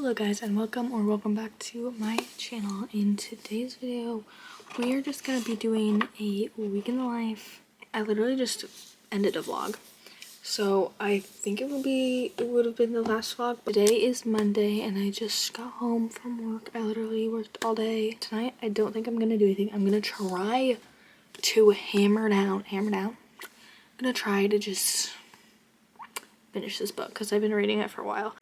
Hello guys, and welcome back to my channel. In today's video we are just gonna be doing a week in the life. I literally just ended a vlog, so I think it would have been the last vlog. Today is Monday and I just got home from work. I literally worked all day. Tonight I don't think I'm gonna do anything. I'm gonna try to hammer down. I'm gonna try to just finish this book because I've been reading it for a while.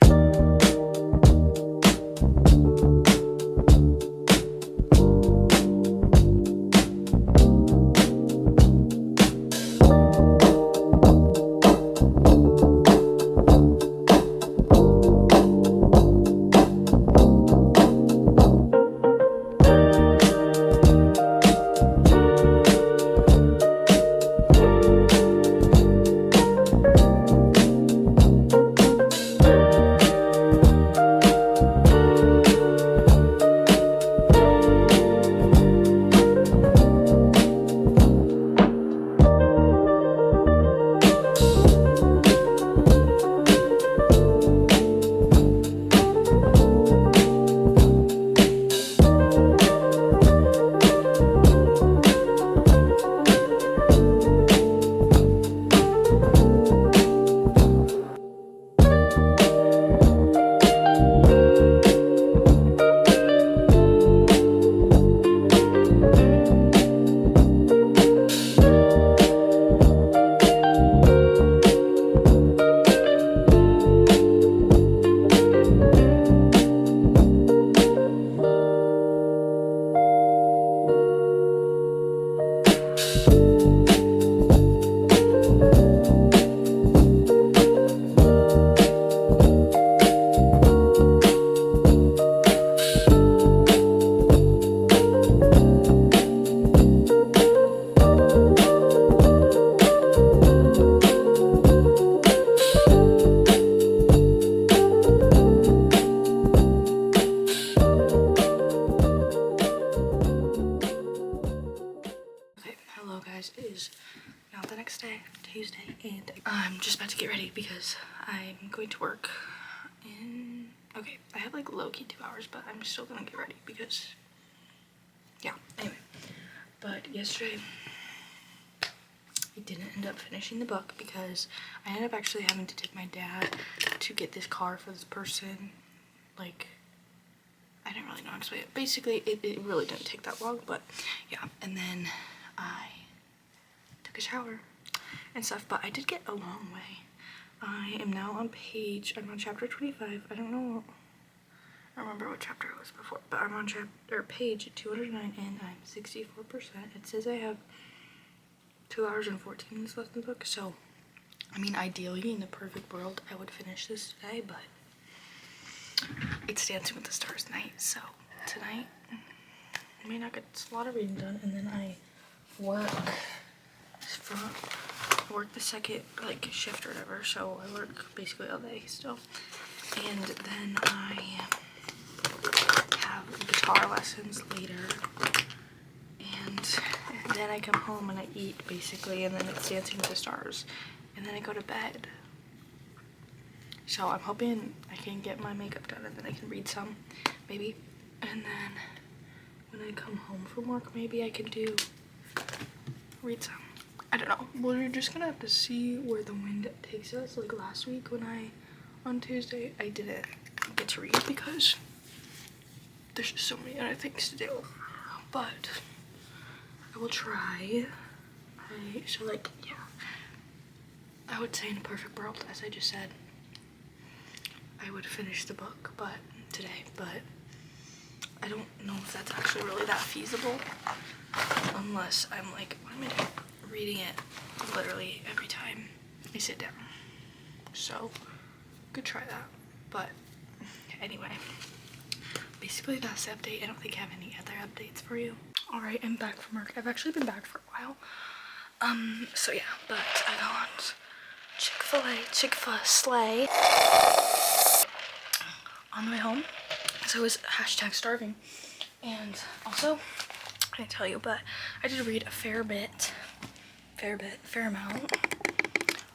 Hello guys, it is now the next day, Tuesday, and I'm just about to get ready because I'm going to work in, I have like low-key 2 hours, but I'm still gonna get ready because, yeah, anyway. But yesterday, I didn't end up finishing the book because I ended up actually having to take my dad to get this car for this person. Like, I didn't really know how to explain it. Basically, it really didn't take that long, but yeah, and then I took a shower and stuff, but I did get a long way. I am now on I'm on chapter 25. I don't remember what chapter it was before, but I'm on page 209 and I'm 64%. It says I have 2 hours and 14 minutes left in the book, so I mean, ideally in the perfect world I would finish this today, but it's Dancing with the Stars night, so tonight I may not get a lot of reading done, and then I work the second like shift or whatever, so I work basically all day still, and then I have guitar lessons later, and then I come home and I eat basically, and then it's Dancing with the Stars, and then I go to bed. So I'm hoping I can get my makeup done and then I can read some, maybe, and then when I come home from work maybe I can read some. I don't know. We're just gonna have to see where the wind takes us. Like last week on Tuesday, I didn't get to read because there's just so many other things to do. But I will try. So like, yeah. I would say in a perfect world, as I just said, I would finish the book today, but I don't know if that's actually really that feasible unless I'm like, reading it literally every time I sit down. So could try that, but anyway, basically that's the update. I don't think I have any other updates for you. All right, I'm back from work. I've actually been back for a while. So yeah, but I got Chick-fil-A sleigh on the way home. So it was #starving. And also, I didn't tell you, but I did read a fair amount.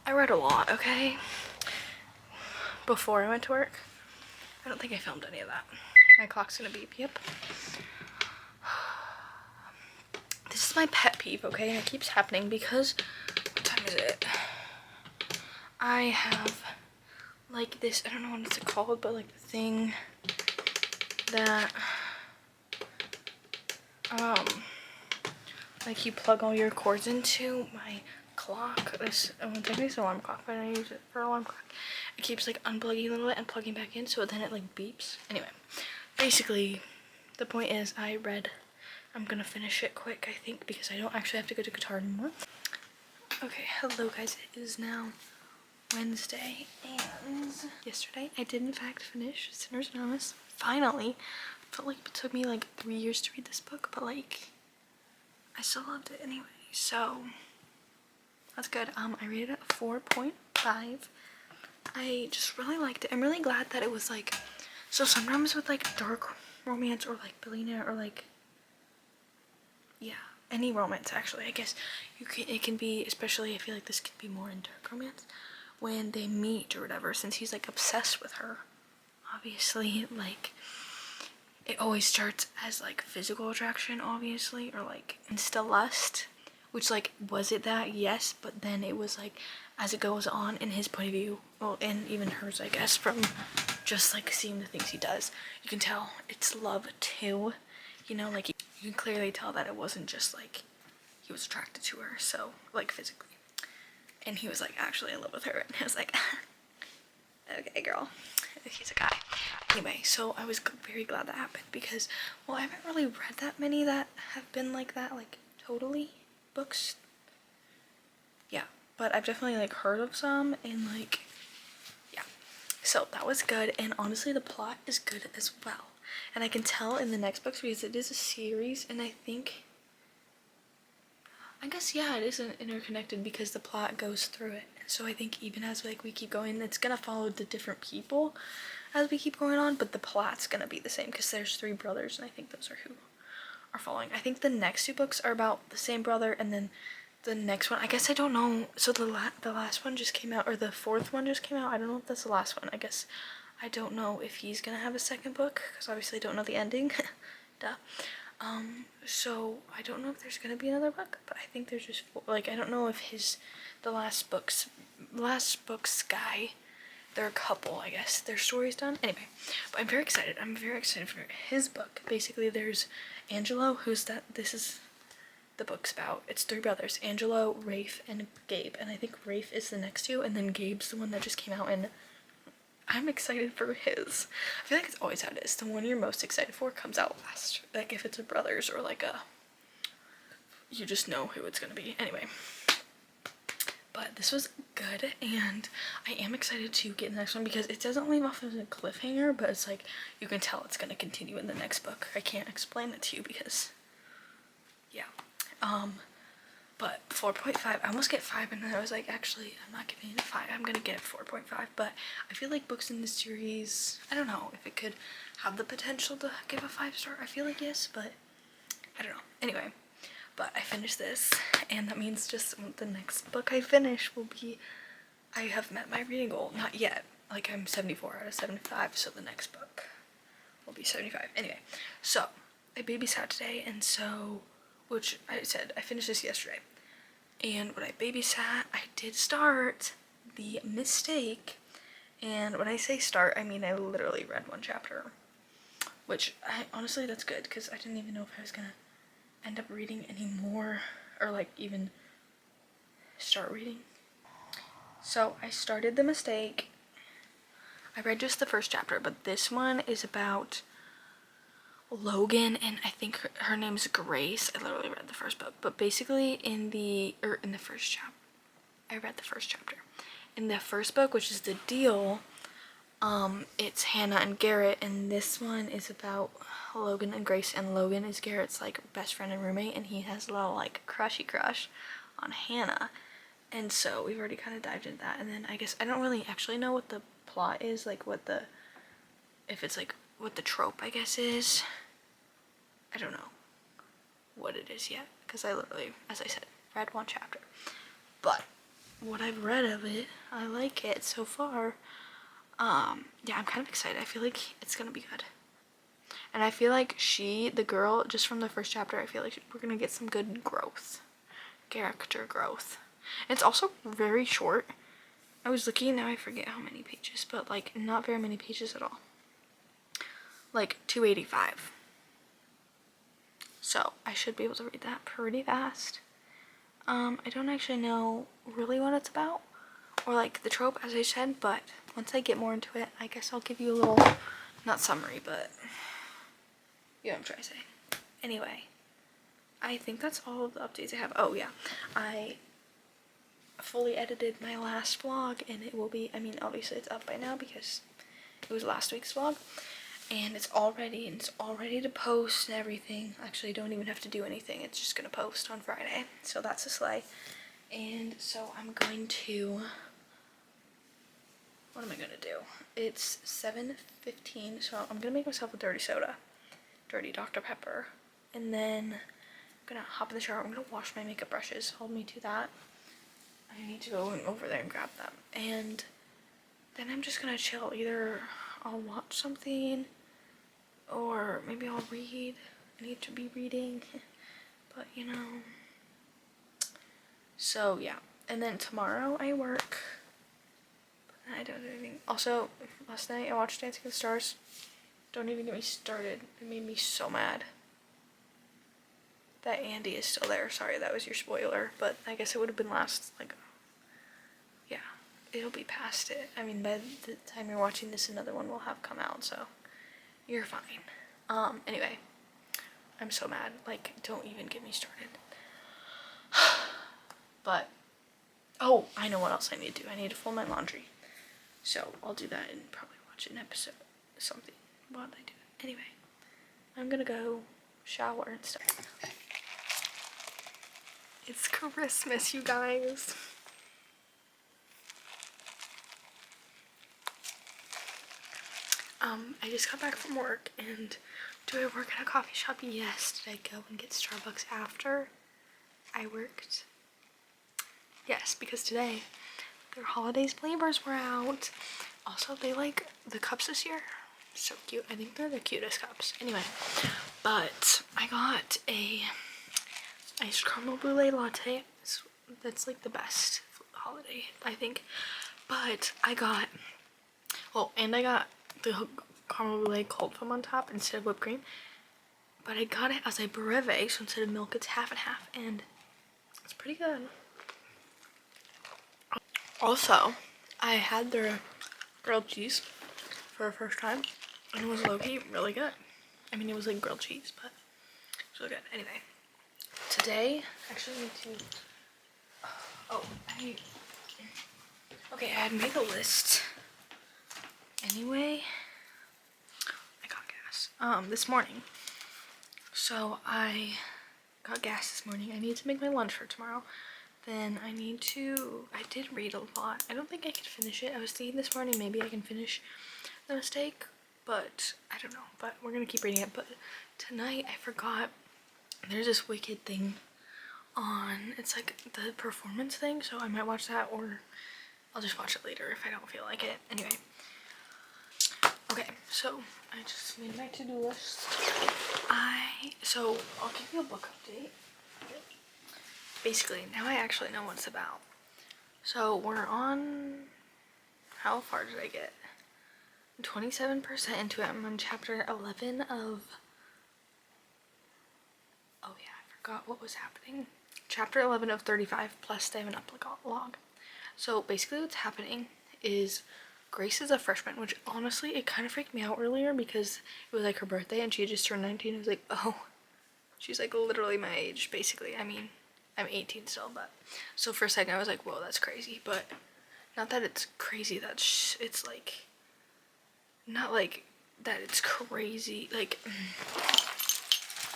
I read a lot, okay? Before I went to work. I don't think I filmed any of that. My clock's gonna beep, yep. This is my pet peeve, okay? And it keeps happening because, what time is it? I have like this, I don't know what it's called, but like the thing that like you plug all your cords into. My clock, this technically it's an alarm clock, but I use it for alarm clock. It keeps like unplugging a little bit and plugging back in, so then it like beeps. Anyway, basically the point is I'm gonna finish it quick, I think, because I don't actually have to go to guitar anymore. Okay, hello guys, it is now Wednesday, and yesterday I did in fact finish Sinner's Anonymous. Finally. I felt like it took me like 3 years to read this book, but like I still loved it anyway, so that's good. I rated it a 4.5. I just really liked it. I'm really glad that it was like, so sometimes with like dark romance or like billionaire or like, yeah, any romance actually, I guess it can be, especially I feel like this could be more in dark romance, when they meet or whatever, since he's like obsessed with her, obviously, like it always starts as like physical attraction, obviously, or like insta lust, which like, was it that? Yes, but then it was like as it goes on in his point of view, well, and even hers, I guess, from just like seeing the things he does, you can tell it's love too, you know, like you can clearly tell that it wasn't just like he was attracted to her, so like physically, and he was like actually in love with her, and I was like okay girl, he's a guy. Anyway, so I was very glad that happened because, well, I haven't really read that many that have been like that, like totally books, yeah, but I've definitely like heard of some, and like, yeah, so that was good. And honestly the plot is good as well, and I can tell in the next books because it is a series, and I guess, yeah, it isn't interconnected because the plot goes through it. So I think even as like we keep going, it's gonna follow the different people as we keep going on, but the plot's gonna be the same because there's 3 brothers, and I think those are who are following. I think the next 2 books are about the same brother, and then the next one, I guess, I don't know. So the last one just came out, or the 4th one just came out. I don't know if that's the last one. I guess I don't know if he's gonna have a second book because obviously I don't know the ending. Duh. So I don't know if there's gonna be another book, but I think there's just 4. Like, I don't know if the last book's guy, they're a couple, I guess, their story's done. Anyway, but I'm very excited for his book. Basically there's Angelo, this is the book's about. It's 3 brothers, Angelo, Rafe, and Gabe, and I think Rafe is the next 2, and then Gabe's the one that just came out, and I'm excited for his. I feel like it's always how it is. The one you're most excited for comes out last. Like if it's a brothers or like you just know who it's gonna be. Anyway, but this was good, and I am excited to get the next one because it doesn't leave off as a cliffhanger, but it's like you can tell it's gonna continue in the next book. I can't explain it to you because, yeah. But 4.5, I almost get 5, and then I was like, actually, I'm not giving it a 5, I'm gonna get 4.5, but I feel like books in this series, I don't know if it could have the potential to give a 5-star. I feel like yes, but I don't know. Anyway, but I finished this, and that means just the next book I finish will be, I have met my reading goal. Not yet, like I'm 74 out of 75, so the next book will be 75. Anyway, so I babysat today, and so, which I said, I finished this yesterday. And when I babysat, I did start The Mistake, and when I say start, I mean I literally read 1 chapter, which honestly that's good because I didn't even know if I was gonna end up reading any more or like even start reading. So I started The Mistake. I read just the 1st chapter, but this one is about Logan, and I think her name's Grace. I literally read the 1st book, but basically in the first chapter, I read the 1st chapter. In the 1st book, which is The Deal, it's Hannah and Garrett, and this one is about Logan and Grace, and Logan is Garrett's like best friend and roommate, and he has a little like crushy crush on Hannah, and so we've already kind of dived into that. And then I guess I don't really actually know what the plot is, like if it's like what the trope I guess is. I don't know what it is yet because I literally, as I said, read 1 chapter, but what I've read of it, I like it so far. Yeah, I'm kind of excited. I feel like it's gonna be good. And I feel like the girl, just from the first chapter, I feel like we're gonna get some good growth. Character growth. It's also very short. I was looking, now I forget how many pages, but like not very many pages at all. Like 285. So I should be able to read that pretty fast. I don't actually know really what it's about, or like the trope, as I said, but once I get more into it, I guess I'll give you a little, not summary, but you know what I'm trying to say. Anyway, I think that's all of the updates I have. Oh yeah, I fully edited my last vlog, and it will be, I mean, obviously it's up by now because it was last week's vlog, and it's all ready, and it's all ready to post and everything. Actually, don't even have to do anything. It's just gonna post on Friday, so that's a slay. And so I'm going to, what am I gonna do? It's 7:15, so I'm gonna make myself a dirty soda, dirty Dr. Pepper, and then I'm gonna hop in the shower. I'm gonna wash my makeup brushes. Hold me to that. I need to go over there and grab them, and then I'm just gonna chill. Either I'll watch something, or maybe I'll read. I need to be reading, but you know. So yeah, and then tomorrow I work. I don't do anything. Also, last night I watched Dancing with the Stars. Don't even get me started. It made me so mad that Andy is still there. Sorry, that was your spoiler, but I guess it would have been last, like, yeah, it'll be past it. I mean, by the time you're watching this, another one will have come out, so you're fine. Anyway, I'm so mad. Like, don't even get me started. But, oh, I know what else I need to do. I need to fold my laundry. So I'll do that and probably watch an episode, something, while I do it. Anyway, I'm gonna go shower and stuff. It's Christmas, you guys. I just got back from work, and do I work at a coffee shop? Yes. Did I go and get Starbucks after I worked? Yes, because today their holidays flavors were out. Also, they like the cups this year. So cute. I think they're the cutest cups. Anyway, but I got a iced caramel brulee latte. That's like the best holiday, I think. But I got, well, and I got the caramel brulee cold foam on top instead of whipped cream. But I got it as a breve, so instead of milk, it's half and half, and it's pretty good. Also, I had their grilled cheese for the first time, and it was low-key really good. I mean, it was like grilled cheese, but it's really good. Anyway, today, actually I need to, okay, I had made a list. Anyway, I got gas, this morning. So I got gas this morning. I need to make my lunch for tomorrow. Then I did read a lot. I don't think I can finish it. I was thinking this morning maybe I can finish The Mistake, but I don't know. But we're gonna keep reading it. But tonight I forgot there's this Wicked thing on. It's like the performance thing, so I might watch that, or I'll just watch it later if I don't feel like it. Anyway. Okay, so I just made my to-do list. So I'll give you a book update. Basically, now I actually know what it's about. So we're on, how far did I get? 27% into it. I'm on chapter 11 of, oh yeah, I forgot what was happening. Chapter 11 of 35, plus they have an epilogue. So basically what's happening is Grace is a freshman, which honestly, it kind of freaked me out earlier because it was like her birthday and she had just turned 19. I was like, oh, she's like literally my age, basically. I mean, I'm 18 still, but so for a second I was like, whoa, that's crazy. But not that it's crazy, that it's like, not like that it's crazy, like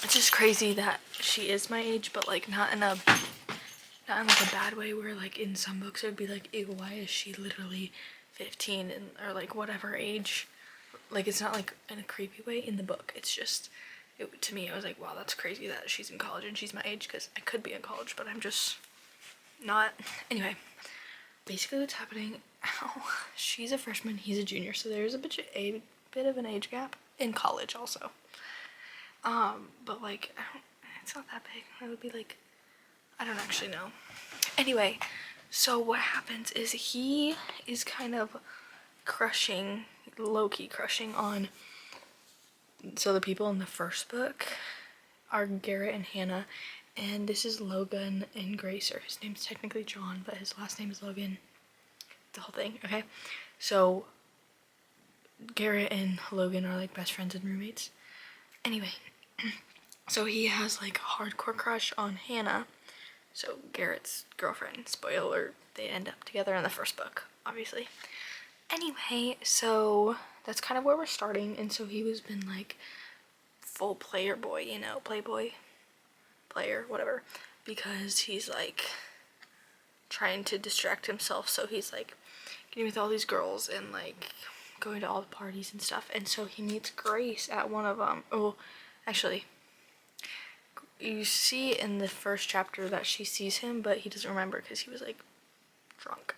it's just crazy that she is my age, but like not in like a bad way where like in some books it would be like, ew, why is she literally 15 and or like whatever age. Like it's not like in a creepy way in the book. It's just, to me I was like, wow, that's crazy that she's in college and she's my age, because I could be in college but I'm just not. Anyway, basically what's happening, she's a freshman, he's a junior, so there's a bit of an age gap in college also. But like, it's not that big. It would be like, I don't actually know. Anyway, so what happens is he is kind of crushing, low-key crushing on, so the people in the first book are Garrett and Hannah, and this is Logan and Grace, or his name's technically John, but his last name is Logan. The whole thing, okay? So Garrett and Logan are like best friends and roommates. Anyway, so he has like a hardcore crush on Hannah, so Garrett's girlfriend. Spoiler, they end up together in the first book, obviously. Anyway, so that's kind of where we're starting, and so he was been like full player boy, you know, playboy, player, whatever, because he's like trying to distract himself, so he's like getting with all these girls and like going to all the parties and stuff. And so he meets Grace at one of them. Oh, actually, you see in the first chapter that she sees him, but he doesn't remember because he was like drunk.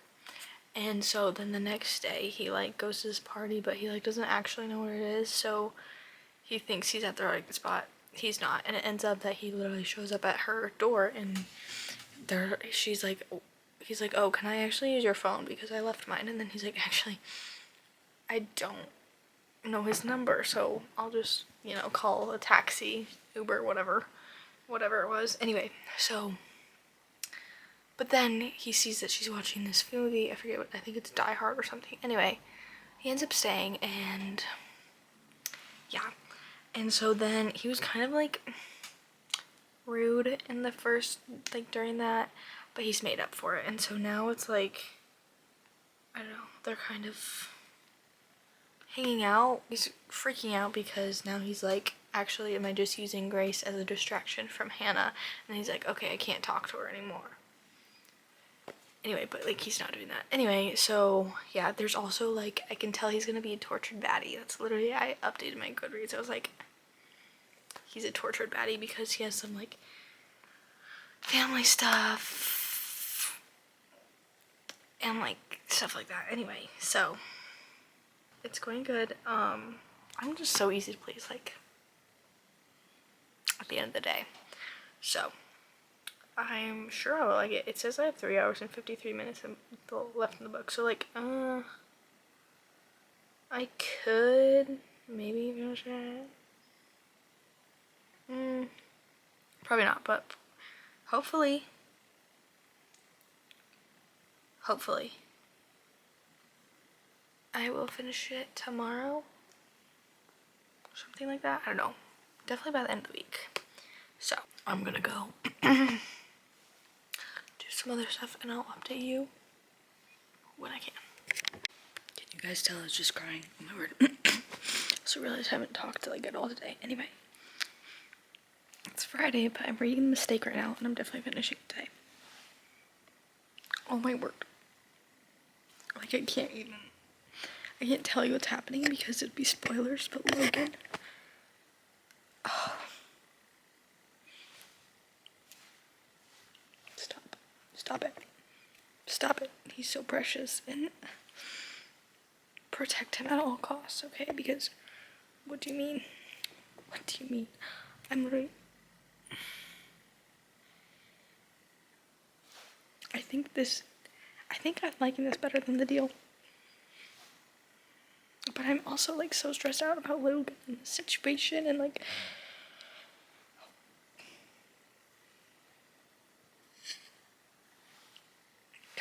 And so then the next day he like goes to this party, but he like doesn't actually know where it is, so he thinks he's at the right spot. He's not, and it ends up that he literally shows up at her door, and he's like, oh, can I actually use your phone because I left mine? And then he's like, actually, I don't know his number, so I'll just, you know, call a taxi, Uber, whatever it was. Anyway, so, but then he sees that she's watching this movie, I forget what, I think it's Die Hard or something. Anyway, he ends up staying, and yeah. And so then he was kind of like rude in the first, like during that, but he's made up for it. And so now it's like, I don't know, they're kind of hanging out. He's freaking out because now he's like, actually, am I just using Grace as a distraction from Hannah? And he's like, okay, I can't talk to her anymore. Anyway, but like he's not doing that. Anyway, so yeah, there's also like, I can tell he's gonna be a tortured baddie. That's literally, I updated my Goodreads. I was like, he's a tortured baddie because he has some like family stuff and like stuff like that. Anyway, so it's going good. I'm just so easy to please, like, at the end of the day. So I'm sure I will like it. It says I have 3 hours and 53 minutes left in the book, so like I could maybe finish it. Probably not, but hopefully I will finish it tomorrow, something like that. I don't know, definitely by the end of the week. So I'm gonna go do some other stuff, and I'll update you when I can. Can you guys tell I was just crying? Oh my word. So I realize I haven't talked like at all today. Anyway, it's Friday, but I'm reading The Mistake right now, and I'm definitely finishing it today. Oh my word. Like I can't tell you what's happening because it'd be spoilers, but Logan. Oh. Stop it. Stop it. He's so precious, and protect him at all costs, okay? Because, what do you mean? What do you mean? I'm literally... I think I'm liking this better than The Deal. But I'm also, like, so stressed out about Logan and the situation, and, like...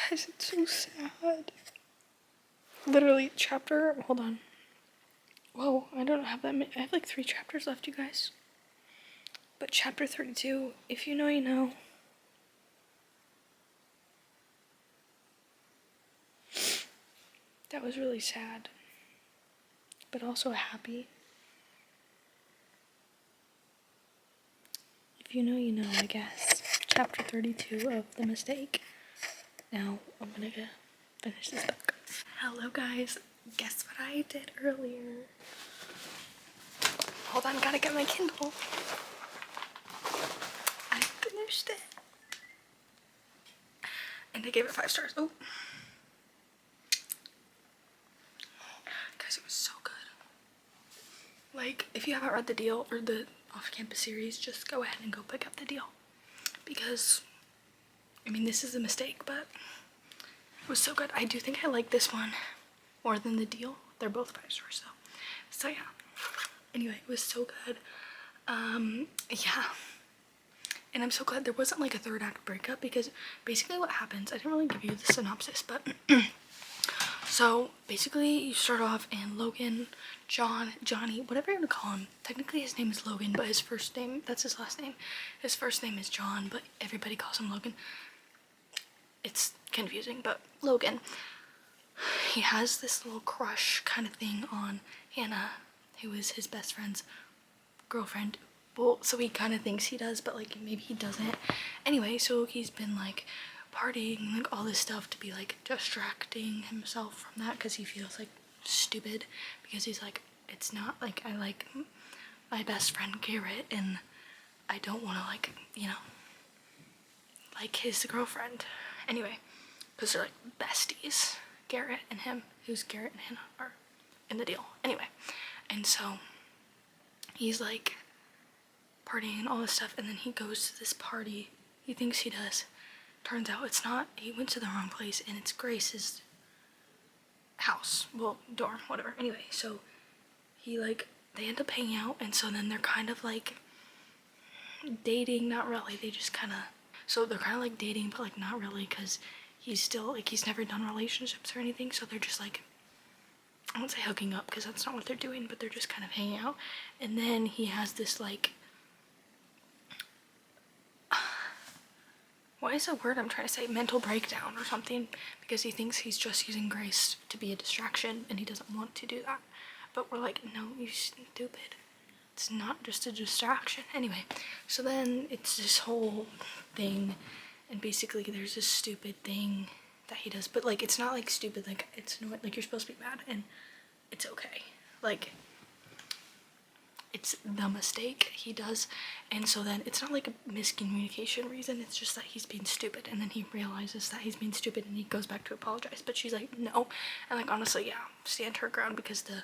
Guys, it's so sad. Literally, hold on. Whoa, I don't have that many. I have, like, 3 chapters left, you guys. But chapter 32, if you know, you know. That was really sad, but also happy. If you know, you know, I guess. Chapter 32 of The Mistake. Now, I'm gonna go finish this book. Hello, guys. Guess what I did earlier? Hold on, gotta get my Kindle. I finished it. And I gave it 5 stars. Oh, Like, if you haven't read The Deal or the Off-Campus series, just go ahead and go pick up The Deal. Because, I mean, this is a mistake, but it was so good. I do think I like this one more than The Deal. They're both 5 stars, though. So, yeah. Anyway, it was so good. Yeah. And I'm so glad there wasn't like a third act breakup, because basically what happens, I didn't really give you the synopsis, but so basically you start off and Logan, Johnny, whatever you want to call him, technically his name is Logan, but his first name, that's his last name. His first name is John, but everybody calls him Logan. It's confusing, but Logan, he has this little crush kind of thing on Hannah, who is his best friend's girlfriend. Well, so he kind of thinks he does, but like maybe he doesn't. Anyway, so he's been like partying, like all this stuff to be like distracting himself from that, because he feels like stupid, because he's like, it's not like I like my best friend Garrett, and I don't want to like, you know, like his girlfriend. Anyway, because they're like besties, Garrett and him, who's Garrett and Hannah are in The Deal. Anyway, and so he's like partying and all this stuff, and then he goes to this party. He thinks he does. Turns out it's not. He went to the wrong place, and it's Grace's house. Well, dorm, whatever. Anyway, so he like, they end up hanging out, and so then they're kind of like dating. Not really. They just kind of, so they're kind of like dating, but like not really, because he's still like, he's never done relationships or anything, so they're just like, I won't say hooking up, because that's not what they're doing, but they're just kind of hanging out. And then he has this like, what is the word I'm trying to say? Mental breakdown or something, because he thinks he's just using Grace to be a distraction, and he doesn't want to do that. But we're like, no, you stupid. It's not just a distraction. Anyway, so then it's this whole thing, and basically there's this stupid thing that he does, but like, it's not like stupid, like it's not like you're supposed to be mad, and it's okay. Like, it's the mistake he does, and so then it's not like a miscommunication reason, it's just that he's being stupid, and then he realizes that he's being stupid, and he goes back to apologize, but she's like, no. And like, honestly, yeah, stand her ground, because the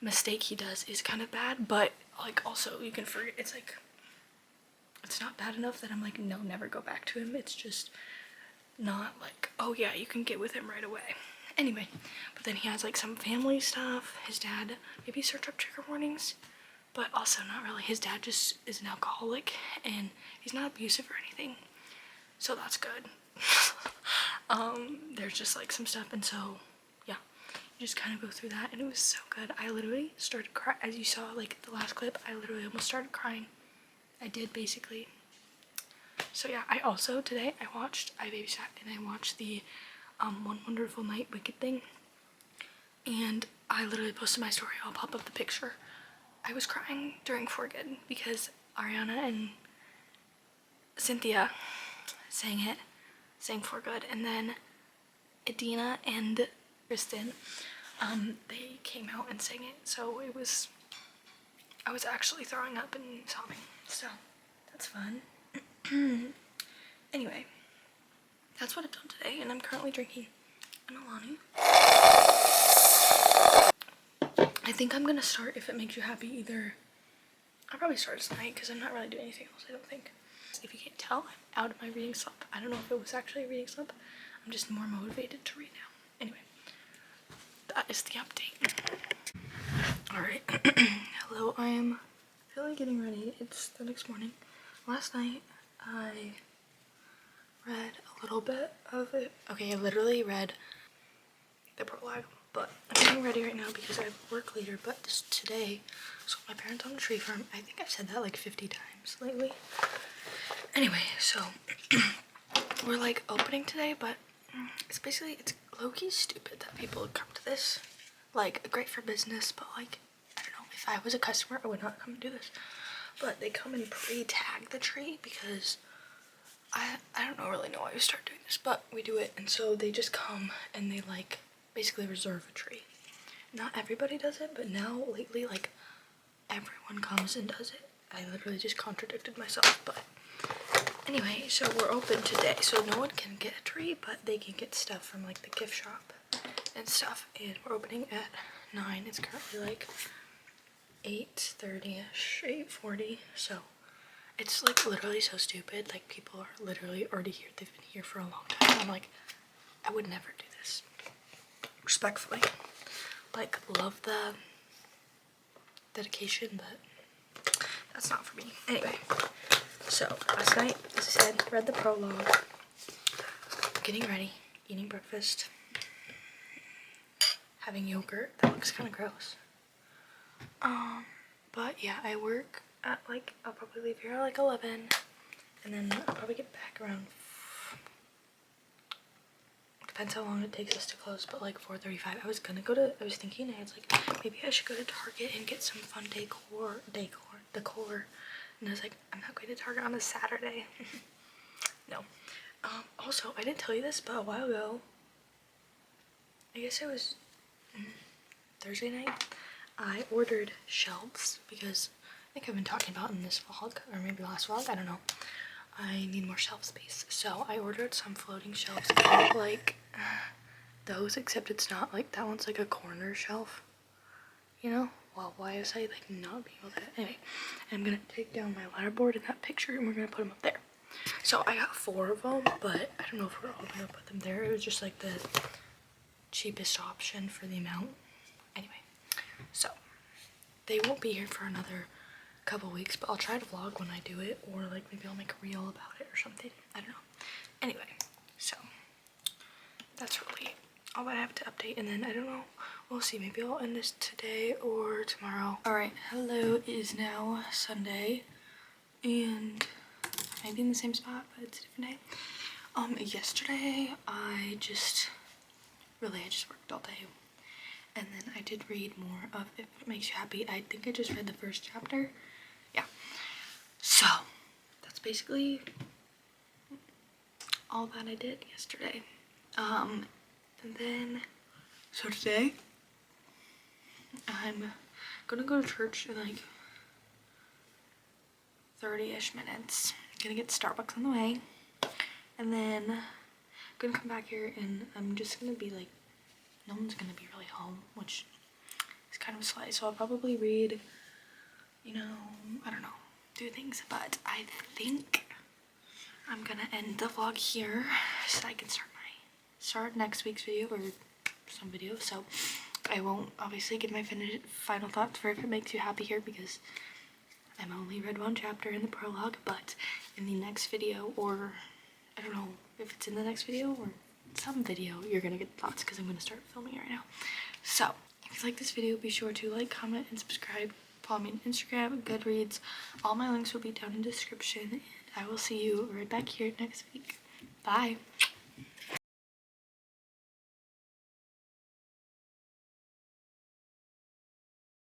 mistake he does is kind of bad, but like, also you can forget, it's like, it's not bad enough that I'm like, no, never go back to him. It's just not like, oh yeah, you can get with him right away. Anyway, but then he has like some family stuff. His dad maybe search up trigger warnings, but also not really. His dad just is an alcoholic, and he's not abusive or anything, so that's good. There's just like some stuff, and so yeah, you just kind of go through that, and it was so good. I literally started crying, as you saw like the last clip. I literally almost started crying. I did, basically. So yeah, I also today I babysat, and I watched the One Wonderful Night Wicked thing, and I literally posted my story. I'll pop up the picture. I was crying during For Good, because Ariana and Cynthia sang For Good, and then Adina and Kristen, they came out and sang it, so I was actually throwing up and sobbing, so that's fun. Anyway, that's what I've done today, and I'm currently drinking an Alani. I think I'm gonna start, if it makes you happy, I'll probably start tonight, because I'm not really doing anything else, I don't think. If you can't tell, I'm out of my reading slump. I don't know if it was actually a reading slump. I'm just more motivated to read now. Anyway, that is the update. Alright, hello, I am really getting ready. It's the next morning. Last night, I read a little bit of it. Okay, I literally read the prologue, but I'm getting ready right now because I have work later, but just today, so my parents on a tree farm. I think I've said that like 50 times lately. Anyway, so we're like opening today, but it's basically, it's low-key stupid that people would come to this. Like, great for business, but like, I don't know, if I was a customer, I would not come and do this. But they come and pre-tag the tree, because I don't really know why we start doing this, but we do it. And so they just come and they like basically reserve a tree. Not everybody does it, but now lately, like, everyone comes and does it. I literally just contradicted myself, but anyway, so we're open today, so no one can get a tree, but they can get stuff from like the gift shop and stuff. And we're opening at 9. It's currently like 8:30ish, 8:40, so it's like literally so stupid. Like people are literally already here. They've been here for a long time. I'm like, I would never do this. Respectfully. Like, love the dedication, but that's not for me. Anyway, so last night, as I said, read the prologue, getting ready, eating breakfast, having yogurt. That looks kind of gross. But yeah, I work at like, I'll probably leave here at like 11, and then I'll probably get back around, depends how long it takes us to close, but like 4:35. I was thinking, I was like, maybe I should go to Target and get some fun decor, and I was like, I'm not going to Target on a Saturday. No. Also, I didn't tell you this, but a while ago, I guess it was Thursday night, I ordered shelves because I think I've been talking about in this vlog, or maybe last vlog, I don't know. I need more shelf space, so I ordered some floating shelves, kind of like those, except it's not like, that one's like a corner shelf, you know? Well, why was I like not being able to? Anyway, I'm gonna take down my letterboard in that picture and we're gonna put them up there. So I got 4 of them, but I don't know if we're all gonna put them there. It was just like the cheapest option for the amount. Anyway, so they won't be here for another couple weeks, but I'll try to vlog when I do it, or like maybe I'll make a reel about it or something. I don't know. Anyway, so that's really all that I have to update, and then I don't know, we'll see, maybe I'll end this today or tomorrow. All right, hello, it is now Sunday, and I might be in the same spot, but it's a different day. Yesterday I just worked all day, and then I did read more of If It Makes You Happy. I think I just read the first chapter. Yeah, so that's basically all that I did yesterday. And then, so today I'm gonna go to church in like 30-ish minutes. I'm gonna get Starbucks on the way, and then I'm gonna come back here, and I'm just gonna be like, no one's gonna be really home, which is kind of sly, so I'll probably read, you know, I don't know, do things, but I think I'm gonna end the vlog here so I can start next week's video, or some video. So I won't obviously give my final thoughts for If It Makes You Happy here, because I've only read 1 chapter in the prologue, but in the next video, or I don't know if it's in the next video or some video, you're gonna get thoughts, because I'm gonna start filming it right now. So if you like this video, be sure to like, comment, and subscribe. Follow me on Instagram, Goodreads. All my links will be down in the description, and I will see you right back here next week. Bye.